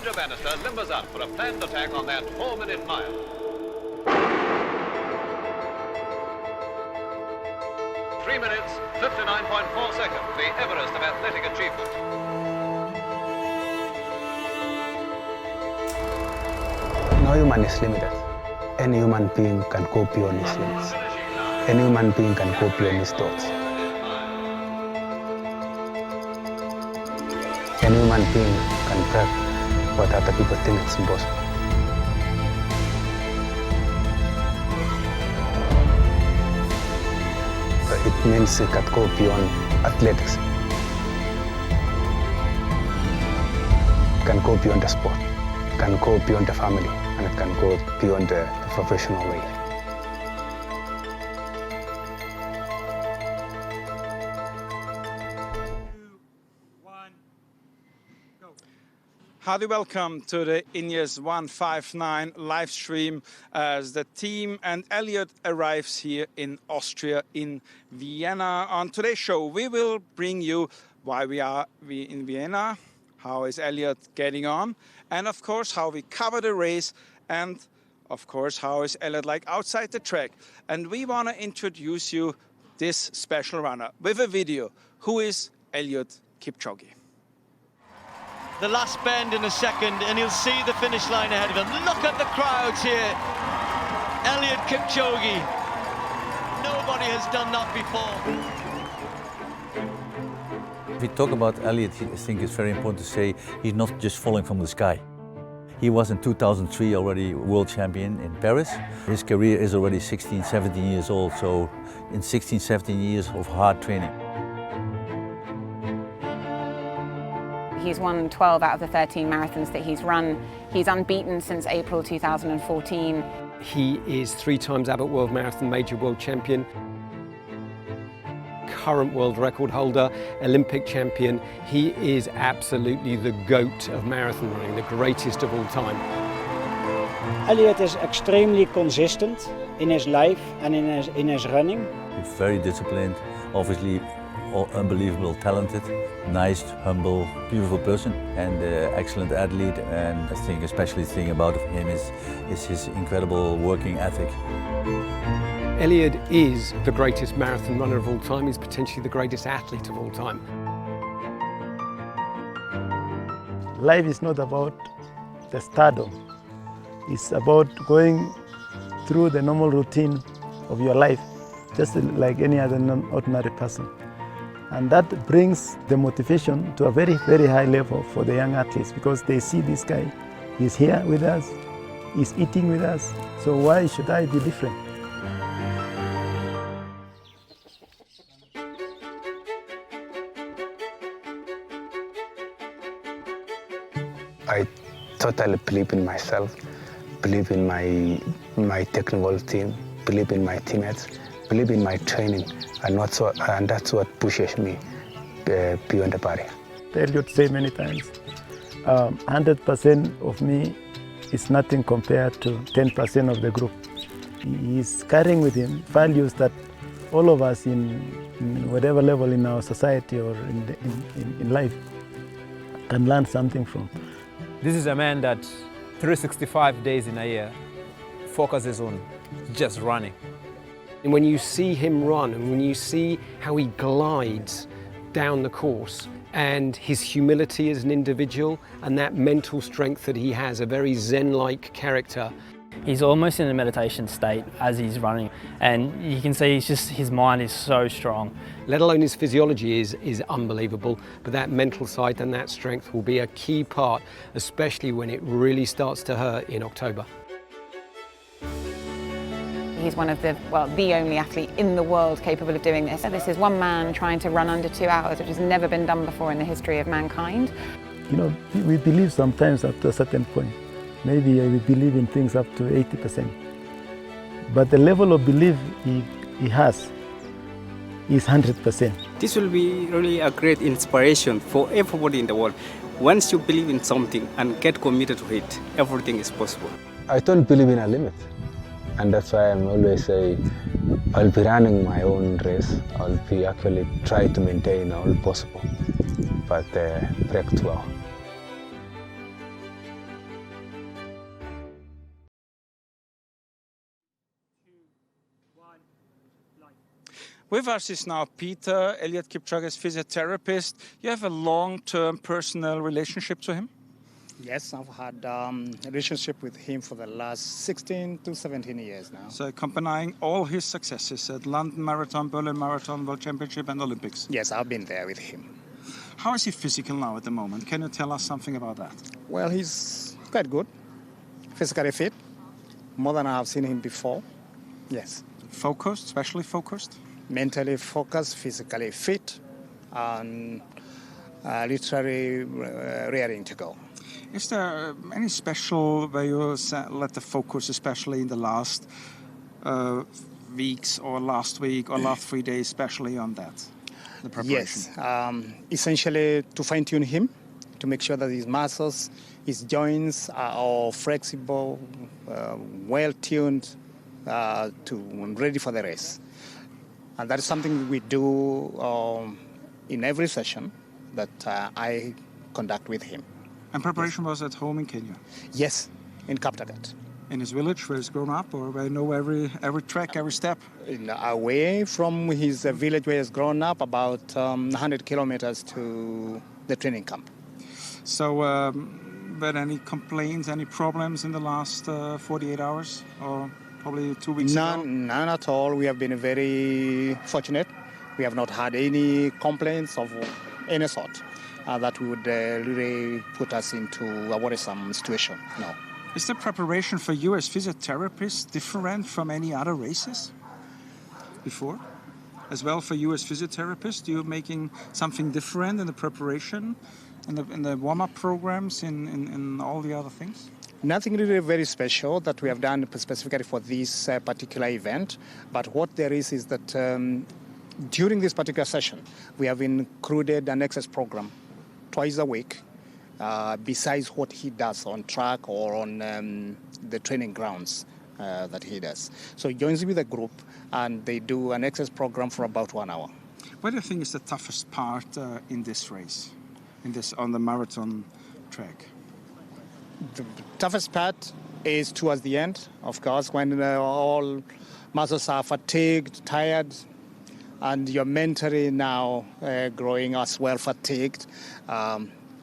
Roger Bannister limbers up for a planned attack on that 4-minute mile. Three minutes, 59.4 seconds, the Everest of athletic achievement. No human is limited. Any human being can go beyond his limits. Any human being can go beyond his thoughts. Any human being can break what other people think is impossible. It means it can go beyond athletics. It can go beyond the sport. It can go beyond the family, and it can go beyond the professional way. Hearty welcome to the Ineos 159 live stream as the team and Eliud arrives here in Austria, in Vienna. On today's show, we will bring you why we are in Vienna, how is Eliud getting on, and of course how we cover the race, and of course how is Eliud like outside the track. And we want to introduce you this special runner with a video. Who is Eliud Kipchoge? The last bend in a second, and he'll see the finish line ahead of him. Look at the crowds here. Eliud Kipchoge. Nobody has done that before. If we talk about Eliud, I think it's very important to say he's not just falling from the sky. He was in 2003 already world champion in Paris. His career is already 16, 17 years old, so in 16, 17 years of hard training. He's won 12 out of the 13 marathons that he's run. He's unbeaten since April 2014. He is 3 times Abbott World Marathon Major World Champion, current world record holder, Olympic champion. He is absolutely the GOAT of marathon running, the greatest of all time. Eliud is extremely consistent in his life and in his running. He's very disciplined, obviously unbelievable talented, nice, humble, beautiful person, and excellent athlete. And I think especially the thing about him is his incredible working ethic. Eliud is the greatest marathon runner of all time. He's potentially the greatest athlete of all time. Life is not about the stardom. It's about going through the normal routine of your life, just like any other ordinary person. And that brings the motivation to a very, very high level for the young athletes, because they see this guy, he's here with us, he's eating with us, so why should I be different? I totally believe in myself, believe in my technical team, believe in my teammates, believe in my training, and that's what pushes me beyond the barrier. Eliud said many times, 100% of me is nothing compared to 10% of the group. He's carrying with him values that all of us in whatever level in our society or in life can learn something from. This is a man that 365 days in a year focuses on just running. And when you see him run and when you see how he glides down the course and his humility as an individual and that mental strength that he has, a very Zen-like character. He's almost in a meditation state as he's running, and you can see his mind is so strong. Let alone his physiology is unbelievable, but that mental side and that strength will be a key part, especially when it really starts to hurt in October. He's one of the only athlete in the world capable of doing this. This is one man trying to run under 2 hours, which has never been done before in the history of mankind. You know, we believe sometimes up to a certain point. Maybe we believe in things up to 80%. But the level of belief he has is 100%. This will be really a great inspiration for everybody in the world. Once you believe in something and get committed to it, everything is possible. I don't believe in a limit. And that's why I'm always say, I'll be running my own race. I'll be actually try to maintain all possible, but break 2 hours. With us is now Peter, Eliud Kipchoge's physiotherapist. You have a long-term personal relationship to him? Yes, I've had a relationship with him for the last 16 to 17 years now. So accompanying all his successes at London Marathon, Berlin Marathon, World Championship and Olympics? Yes, I've been there with him. How is he physical now at the moment? Can you tell us something about that? Well, he's quite good, physically fit, more than I have seen him before. Yes. Focused, especially focused? Mentally focused, physically fit, and literally raring to go. Is there any special where you let the focus, especially in the last weeks or last week or last 3 days, especially on that, the preparation? Yes, essentially to fine-tune him, to make sure that his muscles, his joints are all flexible, well-tuned, ready for the race. And that is something we do in every session that I conduct with him. And preparation was at home in Kenya? Yes, in Kaptagat. In his village where he's grown up, or where he know every track, every step? Away from his village where he's grown up, about 100 kilometers to the training camp. So, were there any complaints, any problems in the last 48 hours, or probably 2 weeks ago? None at all. We have been very fortunate. We have not had any complaints of any sort. That would really put us into a worrisome situation. No. Is the preparation for you as physiotherapist different from any other races before? As well for you as physiotherapist, you're making something different in the preparation, in the warm-up programs, in all the other things? Nothing really very special that we have done specifically for this particular event. But what there is that during this particular session, we have included an exercise program twice a week, besides what he does on track or on the training grounds that he does. So he joins with a group and they do an exercise program for about 1 hour. What do you think is the toughest part in this race, on the marathon track? The toughest part is towards the end, of course, when all muscles are fatigued, tired, and you're mentally now growing as well fatigued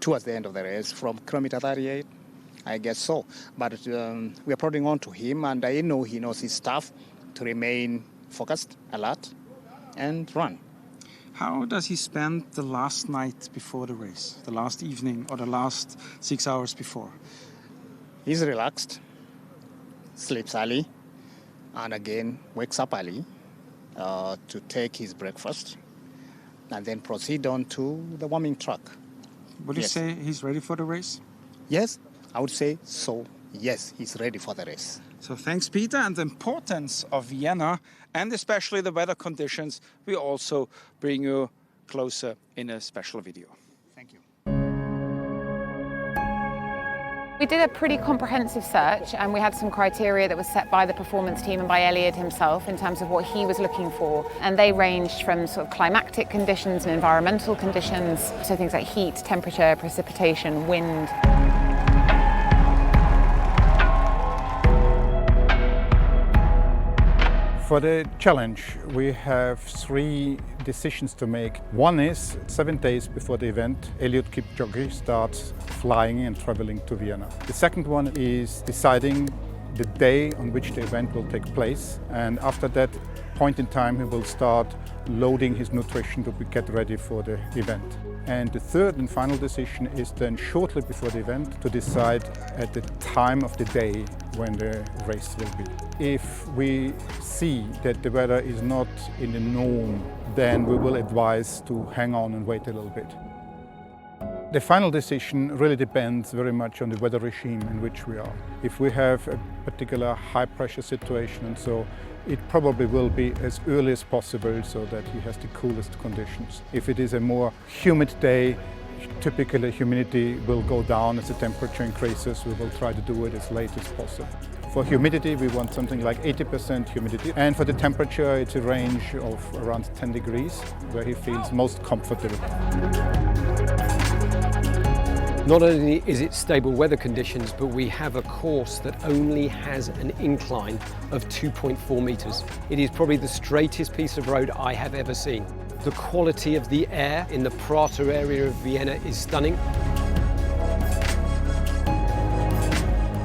towards the end of the race from kilometer 38, I guess so. But we are prodding on to him, and I know he knows his stuff to remain focused, alert, and run. How does he spend the last night before the race, the last evening or the last 6 hours before? He's relaxed, sleeps early, and again wakes up early to take his breakfast, and then proceed on to the warming track. Would you say he's ready for the race? Yes, I would say so. Yes, he's ready for the race. So thanks, Peter. And the importance of Vienna, and especially the weather conditions, we also bring you closer in a special video. Thank you. We did a pretty comprehensive search, and we had some criteria that was set by the performance team and by Eliud himself in terms of what he was looking for. And they ranged from sort of climactic conditions and environmental conditions, so things like heat, temperature, precipitation, wind. For the challenge, we have 3 decisions to make. One is 7 days before the event, Eliud Kipchoge starts flying and traveling to Vienna. The second one is deciding the day on which the event will take place, and after that point in time he will start loading his nutrition to get ready for the event. And the third and final decision is then shortly before the event to decide at the time of the day when the race will be. If we see that the weather is not in the norm, then we will advise to hang on and wait a little bit. The final decision really depends very much on the weather regime in which we are. If we have a particular high pressure situation, and so it probably will be as early as possible so that he has the coolest conditions. If it is a more humid day, typically humidity will go down as the temperature increases. We will try to do it as late as possible. For humidity, we want something like 80% humidity. And for the temperature, it's a range of around 10 degrees, where he feels most comfortable. Not only is it stable weather conditions, but we have a course that only has an incline of 2.4 metres. It is probably the straightest piece of road I have ever seen. The quality of the air in the Prater area of Vienna is stunning.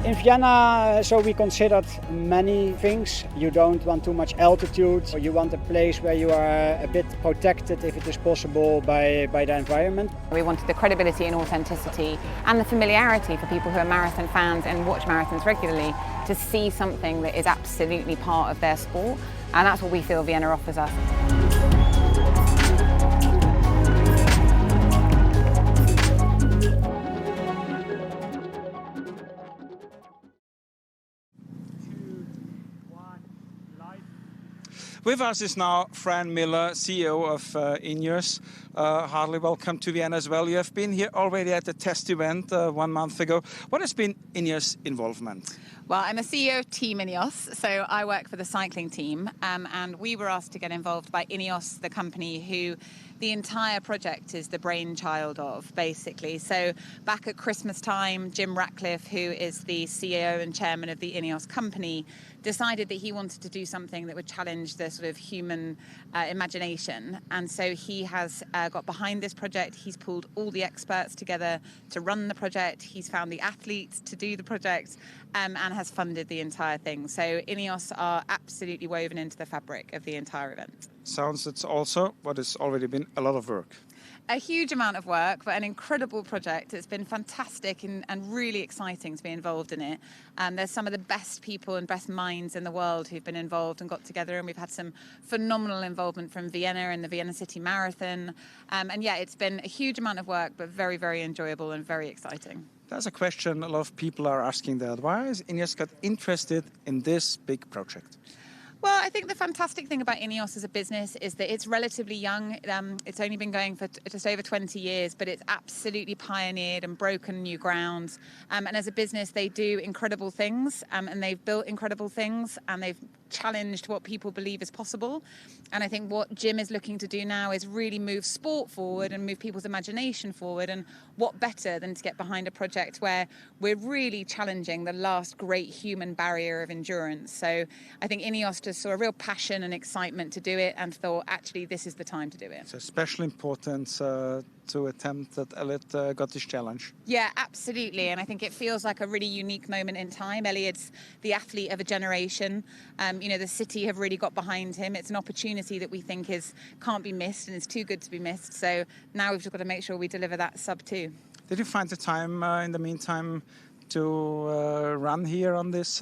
In Vienna, so we considered many things. You don't want too much altitude, or you want a place where you are a bit protected, if it is possible, by the environment. We wanted the credibility and authenticity and the familiarity for people who are marathon fans and watch marathons regularly to see something that is absolutely part of their sport. And that's what we feel Vienna offers us. With us is now Fran Miller, CEO of Ineos. Heartily welcome to Vienna as well. You have been here already at the test event 1 month ago. What has been Ineos' involvement? Well, I'm a CEO of Team Ineos, so I work for the cycling team, and we were asked to get involved by Ineos, the company who the entire project is the brainchild of, basically. So back at Christmas time, Jim Ratcliffe, who is the CEO and chairman of the Ineos company, decided that he wanted to do something that would challenge the sort of human imagination. And so he has got behind this project. He's pulled all the experts together to run the project. He's found the athletes to do the project, and has funded the entire thing. So Ineos are absolutely woven into the fabric of the entire event. Sounds it's also what has already been a lot of work. A huge amount of work, but an incredible project. It's been fantastic and really exciting to be involved in it. There's some of the best people and best minds in the world who've been involved and got together, and we've had some phenomenal involvement from Vienna and the Vienna City Marathon. And yeah, it's been a huge amount of work, but very, very enjoyable and very exciting. That's a question a lot of people are asking that. Why is Ineos got interested in this big project? Well, I think the fantastic thing about Ineos as a business is that it's relatively young. It's only been going for just over 20 years, but it's absolutely pioneered and broken new grounds. And as a business, they do incredible things, and they've built incredible things, and they've challenged what people believe is possible. And I think what Jim is looking to do now is really move sport forward and move people's imagination forward. And what better than to get behind a project where we're really challenging the last great human barrier of endurance. So I think Ineos just saw a real passion and excitement to do it and thought, actually, this is the time to do it. It's especially important to attempt that Eliud got this challenge. Yeah, absolutely. And I think it feels like a really unique moment in time. Eliud's the athlete of a generation. The city have really got behind him. It's an opportunity that we think can't be missed and is too good to be missed. So now we've just got to make sure we deliver that sub 2. Did you find the time in the meantime to run here on this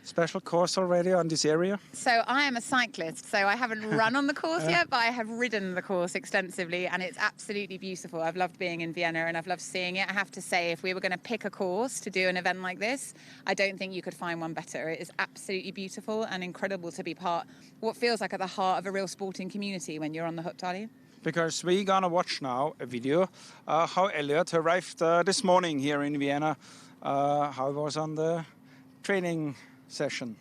special course already on this area? So I am a cyclist, so I haven't run on the course yet, but I have ridden the course extensively, and it's absolutely beautiful. I've loved being in Vienna and I've loved seeing it. I have to say, if we were going to pick a course to do an event like this, I don't think you could find one better. It is absolutely beautiful and incredible to be part, what feels like at the heart of a real sporting community when you're on the Hauptallee. Because we're going to watch now a video how Eliud arrived this morning here in Vienna, how it was on the training session.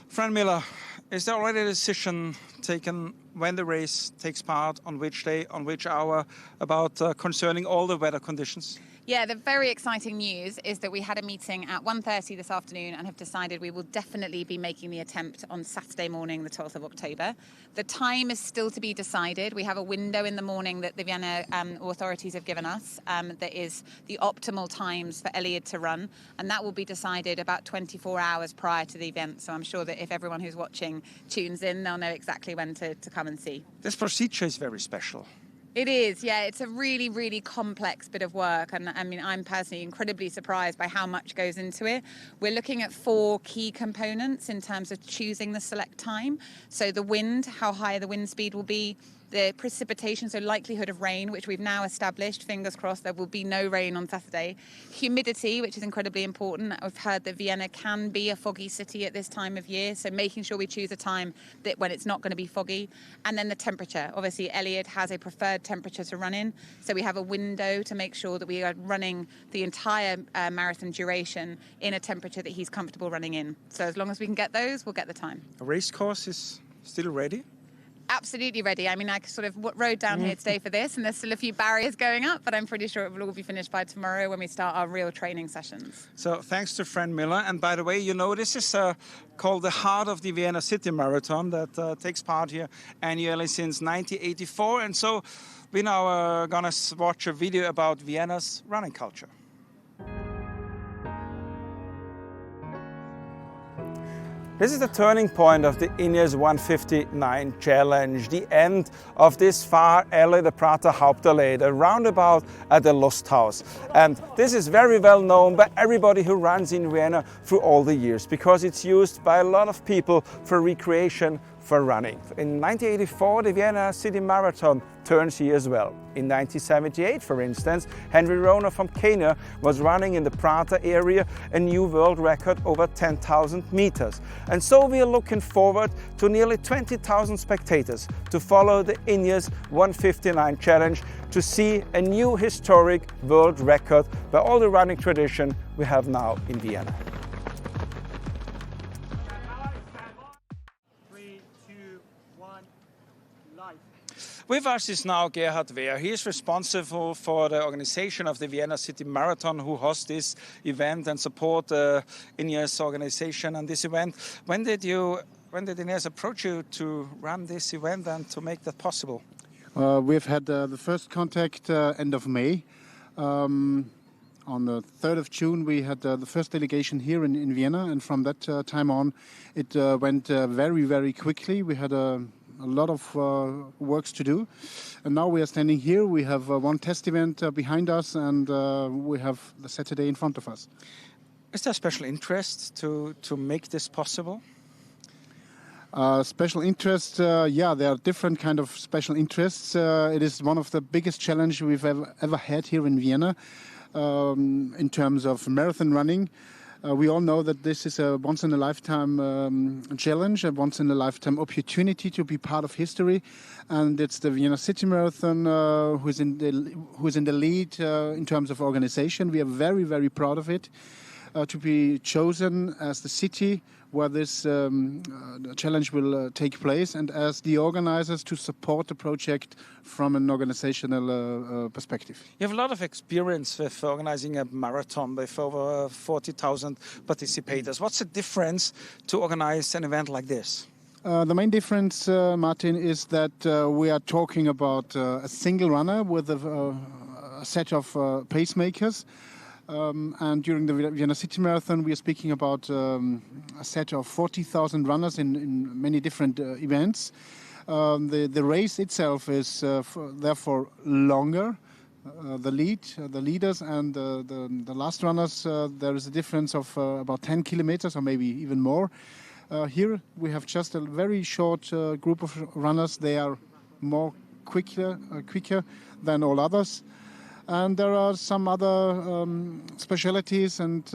Fran Miller, is there already a decision taken when the race takes part, on which day, on which hour, about concerning all the weather conditions? Yeah, the very exciting news is that we had a meeting at 1:30 this afternoon and have decided we will definitely be making the attempt on Saturday morning, the 12th of October. The time is still to be decided. We have a window in the morning that the Vienna authorities have given us that is the optimal times for Eliud to run, and that will be decided about 24 hours prior to the event. So I'm sure that if everyone who's watching tunes in, they'll know exactly when to come and see. This procedure is very special. It is, yeah. It's a really, really complex bit of work. And I mean, I'm personally incredibly surprised by how much goes into it. We're looking at 4 key components in terms of choosing the select time. So the wind, how high the wind speed will be, the precipitation, so likelihood of rain, which we've now established, fingers crossed, there will be no rain on Saturday. Humidity, which is incredibly important. I've heard that Vienna can be a foggy city at this time of year, so making sure we choose a time that when it's not going to be foggy. And then the temperature. Obviously, Eliud has a preferred temperature to run in, so we have a window to make sure that we are running the entire marathon duration in a temperature that he's comfortable running in. So as long as we can get those, we'll get the time. The race course is still ready? Absolutely ready. I mean, I sort of rode down here today for this, and there's still a few barriers going up, but I'm pretty sure it will all be finished by tomorrow when we start our real training sessions. So thanks to Fran Miller. And by the way, you know, this is called the heart of the Vienna City Marathon that takes part here annually since 1984. And so we now are going to watch a video about Vienna's running culture. This is the turning point of the Ineos 159 challenge, the end of this far Alley de Prata Hauptallee, the roundabout at the Lusthaus. And this is very well known by everybody who runs in Vienna through all the years, because it's used by a lot of people for recreation, for running. In 1984, the Vienna City Marathon turns here as well. In 1978, for instance, Henry Rohner from Kenya was running in the Prata area a new world record over 10,000 meters. And so we are looking forward to nearly 20,000 spectators to follow the Ineos 159 challenge, to see a new historic world record by all the running tradition we have now in Vienna. With us is now Gerhard Wehr. He is responsible for the organization of the Vienna City Marathon, who hosts this event and support the Ineos organization on this event. When did Ineos approach you to run this event and to make that possible? We've had the first contact end of May. On the 3rd of June, we had the first delegation here in Vienna, and from that time on, it went very, very quickly. We had a lot of works to do, and now we are standing here. We have one test event behind us, and we have the Saturday in front of us. Is there special interest to make this possible? Special interest, yeah, there are different kind of special interests. It is one of the biggest challenges we've ever had here in Vienna in terms of marathon running. We all know that this is a once-in-a-lifetime challenge, a once-in-a-lifetime opportunity to be part of history, and it's the Vienna City Marathon who's in the lead in terms of organization. We are very, very proud of it, to be chosen as the city where this challenge will take place, and as the organizers to support the project from an organizational perspective. You have a lot of experience with organizing a marathon with over 40,000 participators. What's the difference to organize an event like this? The main difference, Martin, is that we are talking about a single runner with a set of pacemakers. And during the Vienna City Marathon, we are speaking about a set of 40,000 runners in many different events. The race itself is therefore longer. The leaders and the last runners, there is a difference of about 10 kilometers or maybe even more. Here we have just a very short group of runners. They are more quicker than all others. And there are some other specialities, and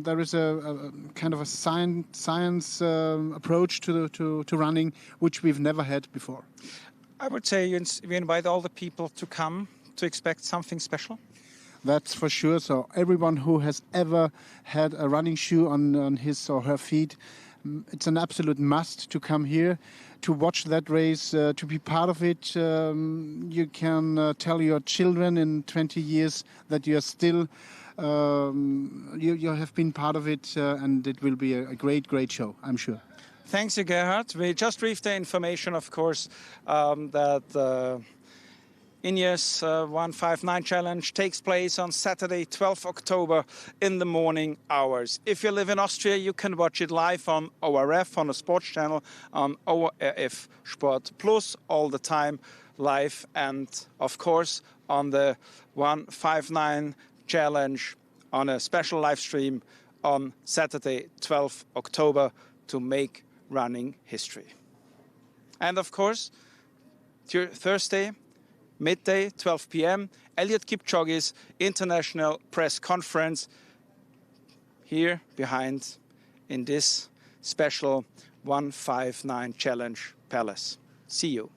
there is a kind of a science approach to running, which we've never had before. I would say you invite all the people to come to expect something special. That's for sure. So everyone who has ever had a running shoe on his or her feet, it's an absolute must to come here, to watch that race, to be part of it. You can tell your children in 20 years that you are still, you have been part of it, and it will be a great, great show, I'm sure. Thanks, Gerhard. We just received the information, of course, that Ineos 159 Challenge takes place on Saturday, 12th October in the morning hours. If you live in Austria, you can watch it live on ORF, on the sports channel, on ORF Sport Plus, all the time live, and of course on the 159 Challenge on a special live stream on Saturday, 12th October to make running history. And of course, Thursday, midday, 12 p.m., Eliud Kipchoge's international press conference here behind in this special 159 Challenge Palace. See you.